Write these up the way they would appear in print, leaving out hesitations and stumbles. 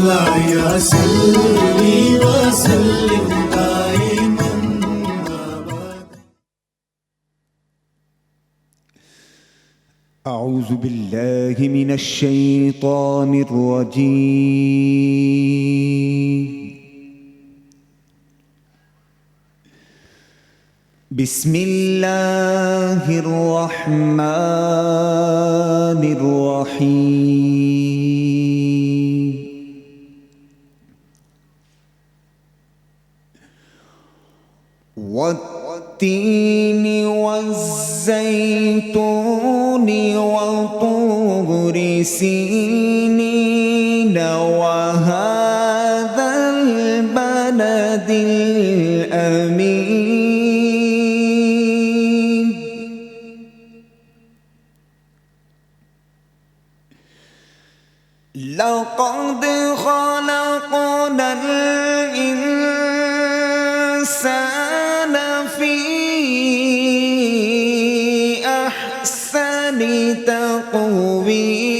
या सल्ली व सल्लिम दाइमन अबद। अऊज़ु बिल्लाहि मिनश शैतानिर रजीम। बिस्मिल्लाहिर रहमानिर रहीम। वत्तीनि वज़्ज़ैतूनि वतूरि सीनीन वहाज़ल बलदिल अमीन। लक़द ख़लक़नल इंसान फी अहसनि तक़वीम।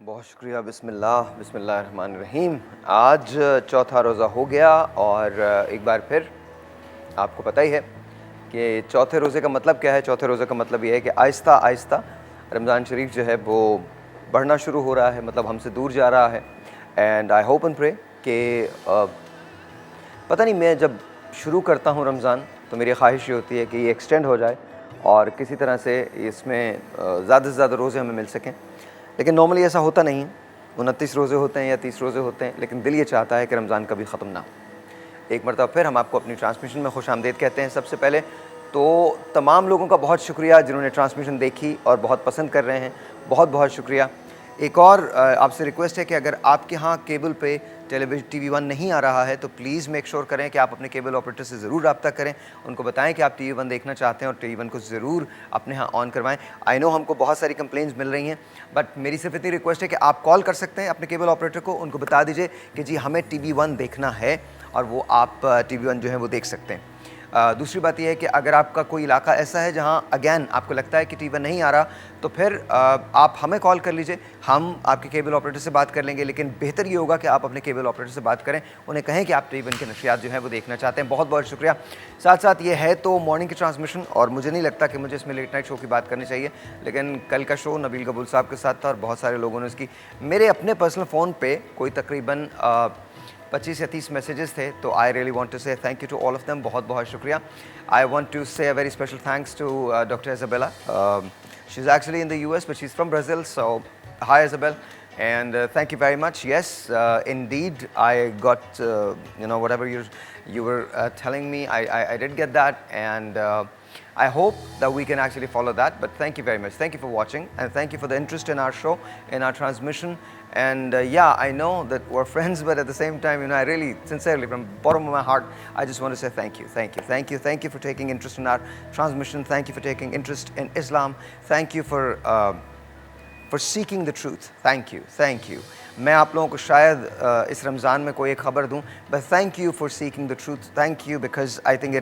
बहुत शुक्रिया। बिस्मिल्लाह बिस्मिल्लाहिर्रहमानिर्रहीम। आज चौथा रोज़ा हो गया और एक बार फिर आपको पता ही है कि चौथे रोज़े का मतलब क्या है। चौथे रोज़े का मतलब ये है कि आहिस्ता आहिस्ता रमज़ान शरीफ जो है वो बढ़ना शुरू हो रहा है, मतलब हमसे दूर जा रहा है। And I hope and pray कि पता नहीं, मैं जब शुरू करता हूँ रमज़ान तो मेरी ख्वाहिश ये होती है कि ये एक्सटेंड हो जाए और किसी तरह से इसमें ज़्यादा से ज़्यादा रोज़े हमें मिल सकें, लेकिन नॉर्मली ऐसा होता नहीं है। 29 रोज़े होते हैं या 30 रोज़े होते हैं, लेकिन दिल ये चाहता है कि रमज़ान कभी ख़त्म ना हो। एक मरतबा फिर हम आपको अपनी ट्रांसमिशन में खुशामदीद कहते हैं। सबसे पहले तो तमाम लोगों का बहुत शुक्रिया जिन्होंने ट्रांसमिशन देखी और बहुत पसंद कर रहे हैं, बहुत बहुत शुक्रिया। एक और आपसे रिक्वेस्ट है कि अगर आपके यहाँ केबल पे टेलीविज़न TV1 नहीं आ रहा है तो प्लीज़ मेक श्योर करें कि आप अपने केबल ऑपरेटर से ज़रूर रब्ता करें, उनको बताएं कि आप TV1 देखना चाहते हैं और TV1 को ज़रूर अपने यहाँ ऑन करवाएं। आई नो हमको बहुत सारी कंप्लेंट्स मिल रही हैं, बट मेरी सिर्फ इतनी रिक्वेस्ट है कि आप कॉल कर सकते हैं अपने केबल ऑपरेटर को, उनको बता दीजिए कि जी हमें TV1 देखना है और वो आप TV1 जो है वो देख सकते हैं। दूसरी बात यह है कि अगर आपका कोई इलाका ऐसा है जहां अगेन आपको लगता है कि TV1 नहीं आ रहा, तो फिर आप हमें कॉल कर लीजिए, हम आपके केबल ऑपरेटर से बात कर लेंगे। लेकिन बेहतर ये होगा कि आप अपने केबल ऑपरेटर से बात करें, उन्हें कहें कि आप TV1 के नशियात जो है वो देखना चाहते हैं। बहुत बहुत शुक्रिया। साथ साथ ये है तो मॉर्निंग की ट्रांसमिशन, और मुझे नहीं लगता कि मुझे इसमें लेट नाइट शो की बात करनी चाहिए, लेकिन कल का शो नबील कबूल साहब के साथ था और बहुत सारे लोगों ने इसकी मेरे अपने पर्सनल फ़ोन पे कोई तकरीबन 25 या 30 मैसेजेस थे, तो I really want to say thank you to all of them. बहुत बहुत शुक्रिया। I want to say a very special thanks to doctor Isabella. She is actually in the US but she's from Brazil, so hi Isabel, and thank you very much. Yes, indeed I got whatever you were telling me, I did get that, and I hope that we can actually follow that. But thank you very much. Thank you for watching, and thank you for the interest in our show, in our transmission. And yeah, I know that we're friends, but at the same time, you know, I really, sincerely, from the bottom of my heart, I just want to say thank you, thank you, thank you, thank you for taking interest in our transmission. Thank you for taking interest in Islam. Thank you for seeking the truth. Thank you, thank you. मैं आप लोगों को शायद इस रमज़ान में कोई एक खबर दूं, but thank you for seeking the truth. Thank you, because I think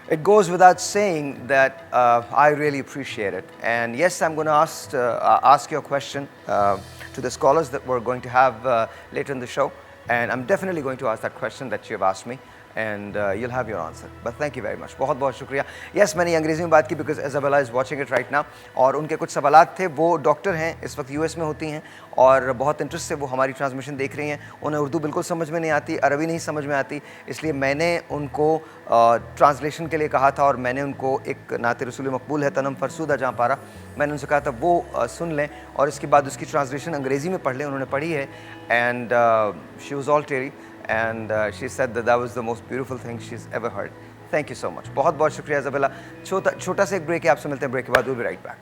it goes without saying that I really appreciate it. And yes, I'm going to ask you a question to the scholars that we're going to have later in the show, and I'm definitely going to ask that question that you have asked me, and you'll have your answer. But thank you very much. बहुत बहुत शुक्रिया. Yes, मैंने अंग्रेज़ी में बात की because Isabella is watching it right now, और उनके कुछ सवालात थे. वो डॉक्टर हैं, इस वक्त US में होती हैं, और बहुत इंटरेस्ट से वो हमारी ट्रांसमिशन देख रही हैं. उन्हें उर्दू बिल्कुल समझ में नहीं आती, अरबी नहीं समझ में आती, इसलिए मैंने उनको ट्रांसलेशन के लिए कहा था, और मैंने उनको एक नाते रसूल मकबूल है तनम फरसूदा जहाँ पारा, मैंने उनसे कहा था वो सुन लें और इसके बाद उसकी ट्रांसलेशन अंग्रेज़ी में पढ़ लें. उन्होंने पढ़ी है, and she was all teary, and she said that was the most beautiful thing she's ever heard. Thank you so much. बहुत बहुत शुक्रिया इज़ाबेला. छोटा सा एक ब्रेक है, आपसे मिलते हैं ब्रेक के बाद. We'll be right back.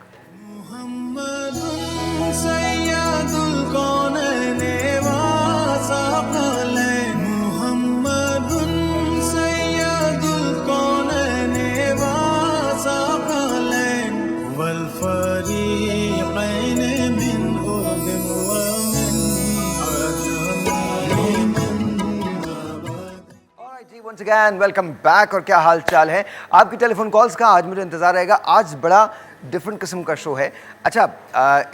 Once again, welcome back. और क्या हाल चाल है आपकी टेलीफोन कॉल्स का? आज मुझे इंतज़ार रहेगा. आज बड़ा डिफरेंट किस्म का शो है. अच्छा,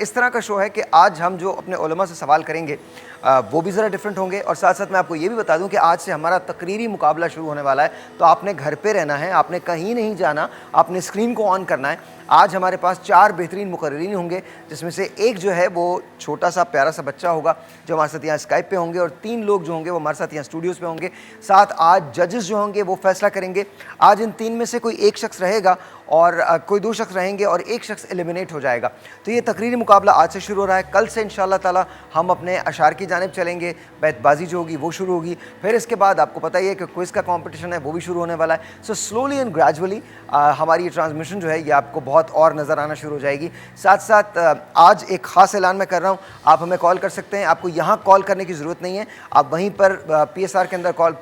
इस तरह का शो है कि आज हम जो अपने उलमा से सवाल करेंगे वो भी ज़रा डिफरेंट होंगे, और साथ साथ मैं आपको ये भी बता दूं कि आज से हमारा तकरीरी मुकाबला शुरू होने वाला है. तो आपने घर पे रहना है, आपने कहीं नहीं जाना, आपने स्क्रीन को ऑन करना है. आज हमारे पास 4 बेहतरीन मुकर्रीरीन होंगे, जिसमें से एक जो है वो छोटा सा प्यारा सा बच्चा होगा जो हमारे साथ यहाँ स्काइप पे होंगे, और 3 लोग जो होंगे वो हमारे साथ यहाँ स्टूडियोज़ पे होंगे. साथ आज जजेस जो होंगे वो फैसला करेंगे. आज इन 3 में से कोई एक शख्स रहेगा और कोई 2 शख्स रहेंगे और एक शख्स एलिमिनेट हो जाएगा. तो ये तकरीरी मुकाबला आज से शुरू हो रहा है. कल से इंशाअल्लाह ताला हम अपने अशार की जानिब चलेंगे. बैतबाजी जो होगी वो शुरू होगी. फिर इसके बाद आपको पता ही है कि क्विज़ का कॉम्पिटिशन है, वो भी शुरू होने वाला है. सो स्लोली एंड ग्रेजुअली हमारी ये ट्रांसमिशन जो है ये आपको बहुत और नज़र आना शुरू हो जाएगी. साथ साथ आज एक ख़ास ऐलान मैं कर रहा हूँ. आप हमें कॉल कर सकते हैं. आपको यहाँ कॉल करने की ज़रूरत नहीं है. आप वहीं पर PSR के अंदर कॉल,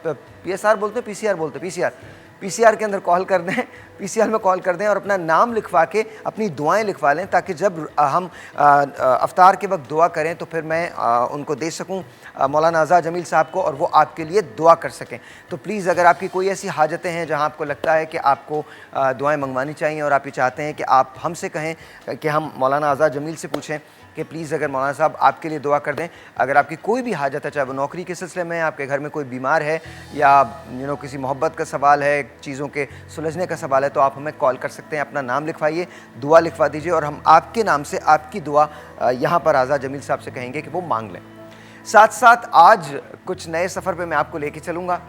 PSR बोलते हैं, PCR बोलते हैं, PCR के अंदर कॉल कर दें, PCR में कॉल कर दें और अपना नाम लिखवा के अपनी दुआएं लिखवा लें, ताकि जब हम अफ्तार के वक्त दुआ करें तो फिर मैं उनको दे सकूं मौलाना आज़ाद जमील साहब को, और वो आपके लिए दुआ कर सकें. तो प्लीज़ अगर आपकी कोई ऐसी हाजतें हैं जहां आपको लगता है कि आपको दुआएं मंगवानी चाहिए और आप ये चाहते हैं कि आप हमसे कहें कि हम मौलाना आज़ाद जमील से पूछें कि प्लीज़ अगर मौलाना साहब आपके लिए दुआ कर दें. अगर आपकी कोई भी हाजत है, चाहे वो नौकरी के सिलसिले में, आपके घर में कोई बीमार है, या किसी मोहब्बत का सवाल है, चीज़ों के सुलझने का सवाल है, तो आप हमें कॉल कर सकते हैं. अपना नाम लिखवाइए, दुआ लिखवा दीजिए, और हम आपके नाम से आपकी दुआ यहाँ पर आज़ाद जमील साहब से कहेंगे कि वो मांग लें. साथ साथ आज कुछ नए सफ़र पर मैं आपको लेके चलूँगा.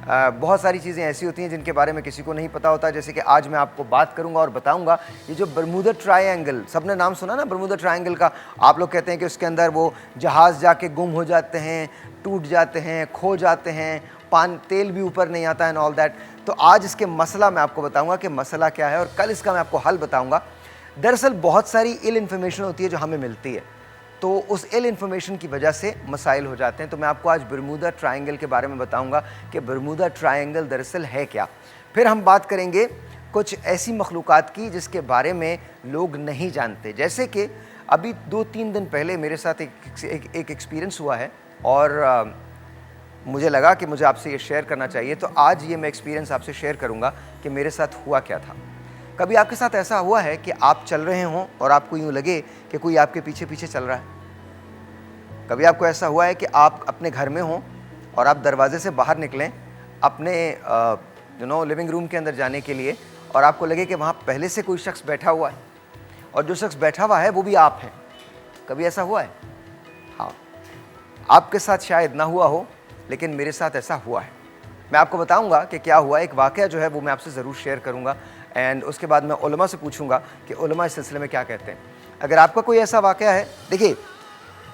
बहुत सारी चीज़ें ऐसी होती हैं जिनके बारे में किसी को नहीं पता होता. जैसे कि आज मैं आपको बात करूंगा और बताऊंगा ये जो बरमूदा ट्रायंगल, सबने नाम सुना ना बरमूदा ट्रायंगल का. आप लोग कहते हैं कि उसके अंदर वो जहाज़ जाके गुम हो जाते हैं, टूट जाते हैं, खो जाते हैं, तेल भी ऊपर नहीं आता है, एंड ऑल दैट. तो आज इसके मसला मैं आपको बताऊँगा कि मसला क्या है, और कल इसका मैं आपको हल बताऊँगा. दरअसल बहुत सारी इल इन्फॉर्मेशन होती है जो हमें मिलती है, तो उस इल इन्फॉर्मेशन की वजह से मसाइल हो जाते हैं. तो मैं आपको आज बरमूदा ट्रायंगल के बारे में बताऊंगा कि बरमूदा ट्रायंगल दरअसल है क्या. फिर हम बात करेंगे कुछ ऐसी मखलूक़ात की जिसके बारे में लोग नहीं जानते. जैसे कि अभी 2-3 दिन पहले मेरे साथ एक एक्सपीरियंस हुआ है, और मुझे लगा कि मुझे आपसे ये शेयर करना चाहिए. तो आज ये मैं एक्सपीरियंस आपसे शेयर करूँगा कि मेरे साथ हुआ क्या था. कभी आपके साथ ऐसा हुआ है कि आप चल रहे हों और आपको यूँ लगे कि कोई आपके पीछे पीछे चल रहा है? कभी आपको ऐसा हुआ है कि आप अपने घर में हों और आप दरवाजे से बाहर निकलें अपने लिविंग रूम के अंदर जाने के लिए, और आपको लगे कि वहाँ पहले से कोई शख्स बैठा हुआ है, और जो शख्स बैठा हुआ है वो भी आप हैं? कभी ऐसा हुआ है? हाँ, आपके साथ शायद ना हुआ हो, लेकिन मेरे साथ ऐसा हुआ है. मैं आपको बताऊँगा कि क्या हुआ. एक वाक़या जो है वो मैं आपसे ज़रूर शेयर करूँगा, एंड उसके बाद मैं उलमा से पूछूंगा कि उलमा इस सिलसिले में क्या कहते हैं. अगर आपका कोई ऐसा वाक़या है, देखिए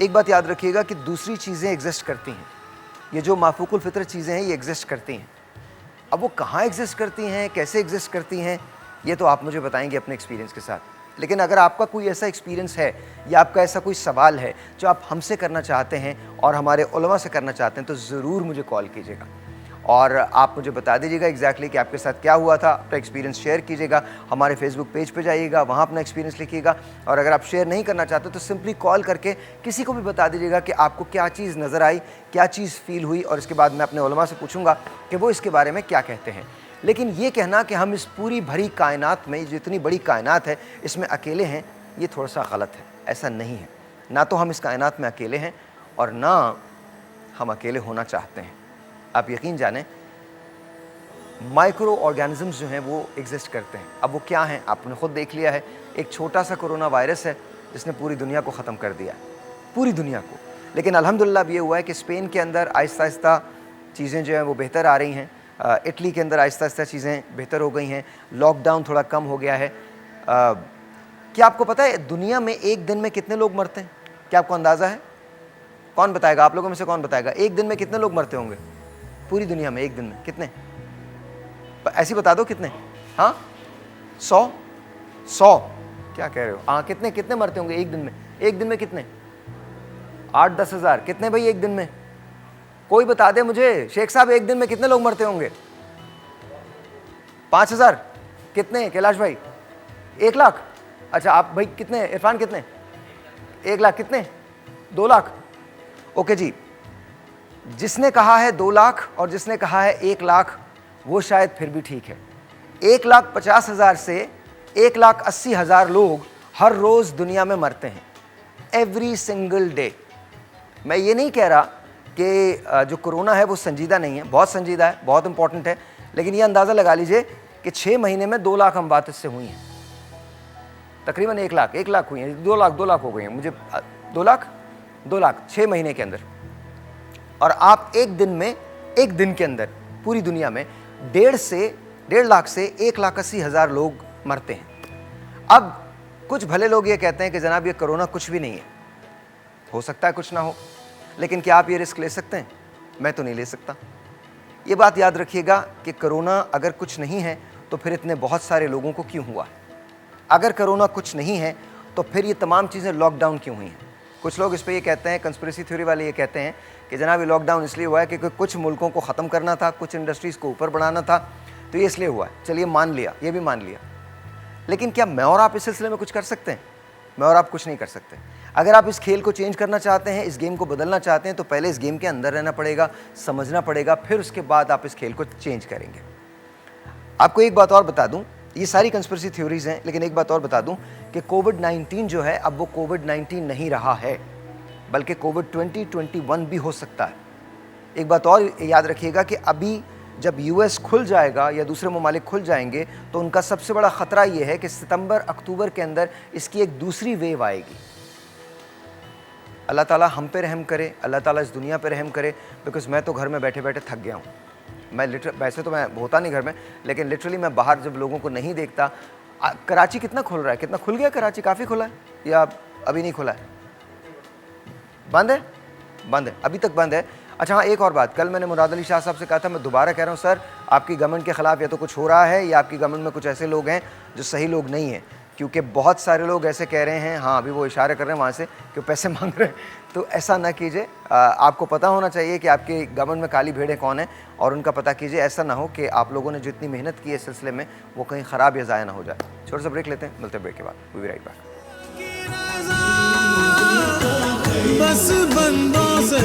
एक बात याद रखिएगा कि दूसरी चीज़ें एग्जिस्ट करती हैं. ये जो माफूकुल फितर चीज़ें हैं ये एग्जिस्ट करती हैं. अब वो कहाँ एग्जिस्ट करती हैं, कैसे एग्जिस्ट करती हैं, ये तो आप मुझे बताएंगे अपने एक्सपीरियंस के साथ। लेकिन अगर आपका कोई ऐसा एक्सपीरियंस है या आपका ऐसा कोई सवाल है जो आप हमसे करना चाहते हैं और हमारे उलमा से करना चाहते हैं, तो ज़रूर मुझे कॉल कीजिएगा और आप मुझे बता दीजिएगा एग्जैक्टली कि आपके साथ क्या हुआ था। अपना एक्सपीरियंस शेयर कीजिएगा, हमारे फेसबुक पेज पे जाइएगा, वहाँ अपना एक्सपीरियंस लिखिएगा। और अगर आप शेयर नहीं करना चाहते तो सिंपली कॉल करके किसी को भी बता दीजिएगा कि आपको क्या चीज़ नज़र आई, क्या चीज़ फील हुई, और इसके बाद मैं अपने उलमा से पूछूंगा कि वो इसके बारे में क्या कहते हैं। लेकिन ये कहना कि हम इस पूरी भरी कायनात में, जितनी बड़ी कायनात है, इसमें अकेले हैं, ये थोड़ा सा गलत है। ऐसा नहीं है। ना तो हम इस कायनात में अकेले हैं और ना हम अकेले होना चाहते हैं। आप यकीन जानें, माइक्रो ऑर्गेनिजम्स जो हैं वो एग्जिस्ट करते हैं। अब वो क्या हैं आपने ख़ुद देख लिया है। एक छोटा सा कोरोना वायरस है जिसने पूरी दुनिया को ख़त्म कर दिया, पूरी दुनिया को। लेकिन अल्हम्दुलिल्लाह अब ये हुआ है कि स्पेन के अंदर आहिस्ता आहिस्ता चीज़ें जो हैं वो बेहतर आ रही हैं। इटली के अंदर आहिस्ता आहिस्ता चीज़ें बेहतर हो गई हैं। लॉकडाउन थोड़ा कम हो गया है। क्या आपको पता है दुनिया में एक दिन में कितने लोग मरते हैं? क्या आपको अंदाज़ा है? कौन बताएगा? आप लोगों में से कौन बताएगा एक दिन में कितने लोग मरते होंगे पूरी दुनिया में? एक दिन में कितने? ऐसे बता दो कितने। हाँ, 100 क्या कह रहे हो? हाँ, कितने कितने मरते होंगे एक दिन में? एक दिन में कितने? 8-10 हज़ार। कितने भाई एक दिन में? कोई बता दे मुझे। शेख साहब एक दिन में कितने लोग मरते होंगे? 5,000। कितने कैलाश भाई? 1 लाख। अच्छा आप भाई कितने? इरफान कितने? 1 लाख। कितने? 2 लाख। ओके जी, जिसने कहा है 2 लाख और जिसने कहा है 1 लाख वो शायद फिर भी ठीक है। 1,50,000 से 1,80,000 लोग हर रोज़ दुनिया में मरते हैं, एवरी सिंगल डे। मैं ये नहीं कह रहा कि जो कोरोना है वो संजीदा नहीं है, बहुत संजीदा है, बहुत इंपॉर्टेंट है। लेकिन ये अंदाज़ा लगा लीजिए कि 6 महीने में 2 लाख अमवात इससे हुई हैं। तकरीबन 1 लाख हुई हैं। 2 लाख हो गई हैं। मुझे 2 लाख 6 महीने के अंदर। और आप एक दिन के अंदर पूरी दुनिया में 1.5 लाख से 1,80,000 लोग मरते हैं। अब कुछ भले लोग ये कहते हैं कि जनाब ये कोरोना कुछ भी नहीं है, हो सकता है कुछ ना हो, लेकिन क्या आप ये रिस्क ले सकते हैं? मैं तो नहीं ले सकता। ये बात याद रखिएगा कि कोरोना अगर कुछ नहीं है तो फिर इतने बहुत सारे लोगों को क्यों हुआ? अगर कोरोना कुछ नहीं है तो फिर ये तमाम चीज़ें लॉकडाउन क्यों हुई हैं? कुछ लोग इस पर ये कहते हैं, कंस्पिरेसी थ्योरी वाले ये कहते हैं कि जनाब ये लॉकडाउन इसलिए हुआ है कि कुछ मुल्कों को ख़त्म करना था, कुछ इंडस्ट्रीज़ को ऊपर बढ़ाना था, तो ये इसलिए हुआ है। चलिए मान लिया, ये भी मान लिया। लेकिन क्या मैं और आप इस सिलसिले में कुछ कर सकते हैं? मैं और आप कुछ नहीं कर सकते। अगर आप इस खेल को चेंज करना चाहते हैं, इस गेम को बदलना चाहते हैं, तो पहले इस गेम के अंदर रहना पड़ेगा, समझना पड़ेगा, फिर उसके बाद आप इस खेल को चेंज करेंगे। आपको एक बात और बता दूं, ये सारी कंस्पिरेसी थ्योरीज हैं, लेकिन एक बात और बता दूं कि कोविड-19 जो है अब वो कोविड-19 नहीं रहा है, बल्कि कोविड 2021 भी हो सकता है। एक बात और याद रखिएगा कि अभी जब यूएस खुल जाएगा या दूसरे ममालिक खुल जाएंगे तो उनका सबसे बड़ा ख़तरा ये है कि सितंबर-अक्टूबर के अंदर इसकी एक दूसरी वेव आएगी। अल्लाह ताला हम पे रहम करे, अल्लाह ताला इस दुनिया पे रहम करे। बिकॉज़ मैं तो घर में बैठे बैठे थक गया हूँ। मैं वैसे तो मैं होता नहीं घर में, लेकिन लिटरली मैं बाहर जब लोगों को नहीं देखता। कराची कितना खुल रहा है? कितना खुल गया कराची? काफ़ी खुला है या अभी नहीं खुला है? बंद है? बंद है, अभी तक बंद है। अच्छा हाँ, एक और बात, कल मैंने मुराद अली शाह साहब से कहा था, मैं दोबारा कह रहा हूँ, सर आपकी गवर्नमेंट के ख़िलाफ़ या तो कुछ हो रहा है या आपकी गवर्नमेंट में कुछ ऐसे लोग हैं जो सही लोग नहीं हैं। क्योंकि बहुत सारे लोग ऐसे कह रहे हैं, हाँ अभी वो इशारे कर रहे हैं वहाँ से कि पैसे मांग रहे हैं। तो ऐसा ना कीजिए। आपको पता होना चाहिए कि आपकी गवर्नमेंट में काली भेड़ें कौन है और उनका पता कीजिए। ऐसा ना हो कि आप लोगों ने जो इतनी मेहनत की है इस सिलसिले में वो कहीं ख़राब या ज़ाया ना हो जाए। छोटा सा ब्रेक लेते हैं, मिलते हैं ब्रेक के बाद। We will be right back. बस बंदों से